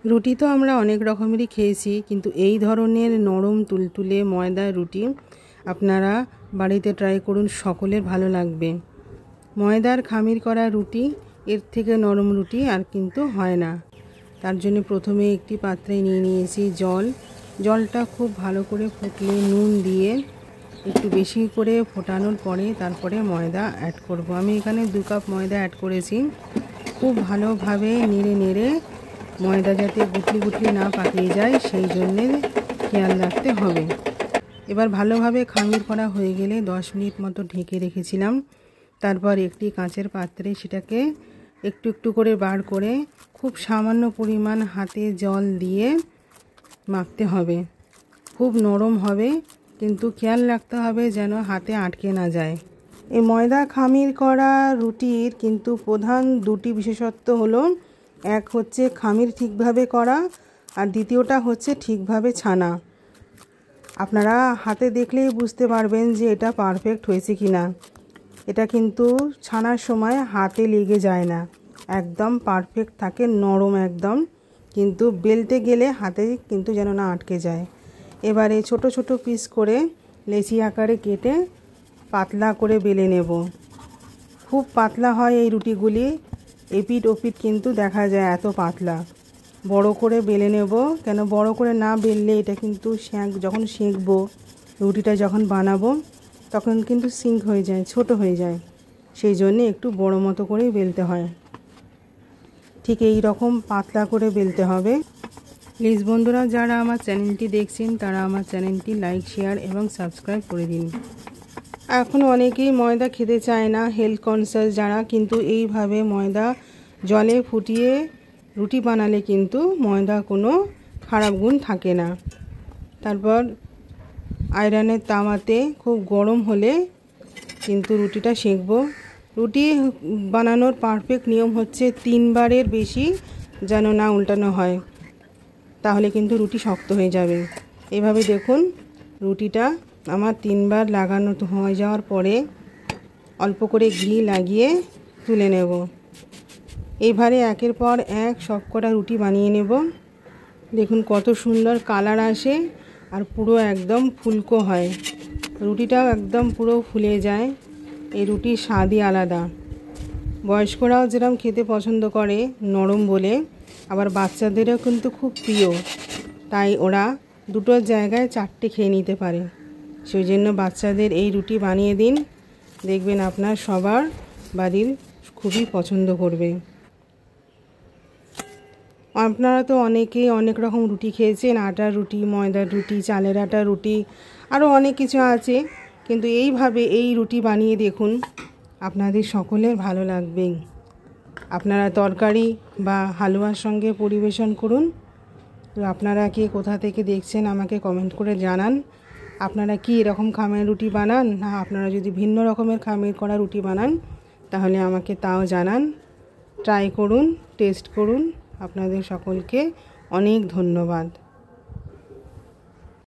রুটি তো আমরা অনেক রকমেরই খেয়েছি, কিন্তু এই ধরনের নরম তুলতুলে ময়দার রুটি আপনারা বাড়িতে ট্রাই করুন, সকলের ভালো লাগবে। ময়দার খামির করা রুটি এর থেকে নরম রুটি আর কিন্তু হয় না। তার জন্য প্রথমে একটি পাত্রে নিয়ে নিয়েছি জলটা খুব ভালো করে ফুটলে নুন দিয়ে একটু বেশি করে ফোটানোর পরে তারপরে ময়দা অ্যাড করব। আমি এখানে 2 কাপ ময়দা অ্যাড করেছি। খুব ভালোভাবে নেড়ে ময়দা যাতে গুটলি না পাকিয়ে যায় সেই জন্যে খেয়াল রাখতে হবে। এবার ভালোভাবে খামির করা হয়ে গেলে 10 মিনিট মতো ঢেকে রেখেছিলাম। তারপর একটি কাঁচের পাত্রে সেটাকে একটু করে বার করে খুব সামান্য পরিমাণ হাতে জল দিয়ে মাখতে হবে। খুব নরম হবে, কিন্তু খেয়াল রাখতে হবে যেন হাতে আটকে না যায়। এই ময়দা খামির করা রুটির কিন্তু প্রধান 2টি বিশেষত্ব হলো, এক হচ্ছে খামির ঠিকভাবে করা, আর দ্বিতীয়টা হচ্ছে ঠিকভাবে ছানা। আপনারা হাতে দেখলেই বুঝতে পারবেন যে এটা পারফেক্ট হয়েছে কিনা। এটা কিন্তু ছানার সময় হাতে লেগে যায় না, একদম পারফেক্ট থাকে, নরম একদম, কিন্তু বেলতে গেলে হাতে কিন্তু যেন না আটকে যায়। এবারে ছোট ছোট পিস করে লেচি আকারে কেটে পাতলা করে বেলে নেব। খুব পাতলা হয় এই রুটিগুলি, এপিট ওপিট কিন্তু দেখা যায় এত পাতলা। বড় করে বেলে নেব, কেন বড় করে না বেললে এটা কিন্তু যখন সেঁকবো, রুটিটা যখন বানাবো তখন কিন্তু সিঙ্ক হয়ে যায়, ছোট হয়ে যায়। সেই জন্য একটু বড় মতো করেই বেলতে হয়। ঠিক এই রকম পাতলা করে বেলতে হবে। প্লিজ বন্ধুরা, যারা আমার চ্যানেলটি দেখছেন তারা আমার চ্যানেলটি লাইক, শেয়ার এবং সাবস্ক্রাইব করে দিন। এখন অনেকেই ময়দা খেতে চায় না, হেলথ কনসিয়াস যারা, কিন্তু এইভাবে ময়দা জলে ফুটিয়ে রুটি বানালে কিন্তু ময়দা কোনো খারাপ গুণ থাকে না। তারপর আয়রনের তাওয়াতে খুব গরম হলে কিন্তু রুটিটা সেঁকবো। রুটি বানানোর পারফেক্ট নিয়ম হচ্ছে 3 বারের বেশি যেন না উল্টানো হয়, তাহলে কিন্তু রুটি শক্ত হয়ে যাবে। এভাবে দেখুন, রুটিটা আমার 3 বার লাগানো হয়ে যাওয়ার পরে অল্প করে ঘি লাগিয়ে তুলে নেব। এইভাবে একের পর এক সবকটা রুটি বানিয়ে নেব। দেখুন কত সুন্দর কালার আসে, আর পুরো একদম ফুলকো হয়, রুটিটাও একদম পুরো ফুলে যায়। এই রুটির স্বাদই আলাদা। বয়স্করাও যেরকম খেতে পছন্দ করে নরম বলে, আবার বাচ্চাদেরও কিন্তু খুব প্রিয়, তাই ওরা 2টোর জায়গায় 4টে খেয়ে নিতে পারে। সেই জন্য বাচ্চাদের এই রুটি বানিয়ে দিন, দেখবেন আপনার সবার বাড়ির খুবই পছন্দ করবে। আপনারা তো অনেকেই অনেক রকম রুটি খেয়েছেন, আটার রুটি, ময়দার রুটি, চালের আটার রুটি, আরও অনেক কিছু আছে, কিন্তু এইভাবে এই রুটি বানিয়ে দেখুন, আপনাদের সকলের ভালো লাগবে। আপনারা তরকারি বা হালুয়ার সঙ্গে পরিবেশন করুন। তো আপনারা কে কোথা থেকে দেখছেন আমাকে কমেন্ট করে জানান। আপনারা কি এরকম খামের রুটি বানান, না আপনারা যদি ভিন্ন রকমের খামির করা রুটি বানান তাহলে আমাকে তাও জানান। ট্রাই করুন, টেস্ট করুন। আপনাদের সকলকে অনেক ধন্যবাদ।